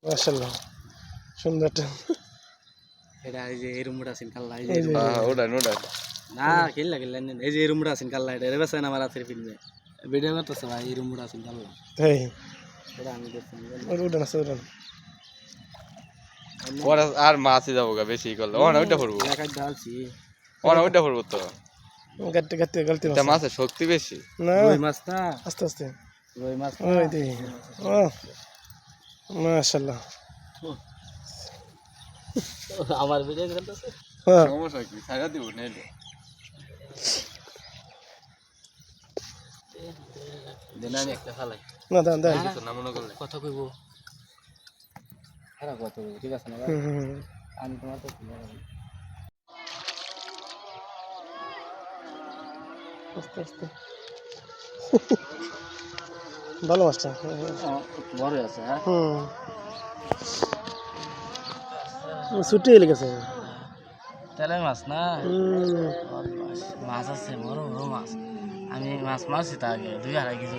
মাশাআল্লাহ সুন্দর। এটা এই যে এই রুমটা আছেন কাল্লা এই এই যে যে ওটা না খেললা খেললেন এই যে এই রুমটা আছেন কাল্লা এটা রেবাস না আমার রাতের ফিল্মে ভিডিও করতেছে ভাই এই রুমটা আছেন কাল্লা তাই এটা আমি দেখছি উঠান আছে উঠান। ওরা আর মাছই যাবো গা বেশি করলে ওইটা পড়বো এলাকায় ঢালছি ওইটা পড়বো তো গাটতে গাটতে গলতি এটা মাছের শক্তি বেশি না রুই মাছ না আস্তে আস্তে রুই মাছ ওই দেখি ও মাশাআল্লাহ। আমার ভিডিও করতেছে হ্যাঁ সমস্যা কি ছাড়া দিব নেলে দেন আমি একটা ফালাই না দান দান। কিছু না মনে করলে কথা কইব খারাপ কথা কইব ঠিক আছে না ভাই? আমি তোমার তো আস্তে আস্তে ভালো মাছটা। বড় আছে হ্যাঁ ছুটি লেগেছে। তেলে মাছ না মাছ আছে বড় বড় মাছ আমি মাছ মারছি তা আগে 2.5 কেজি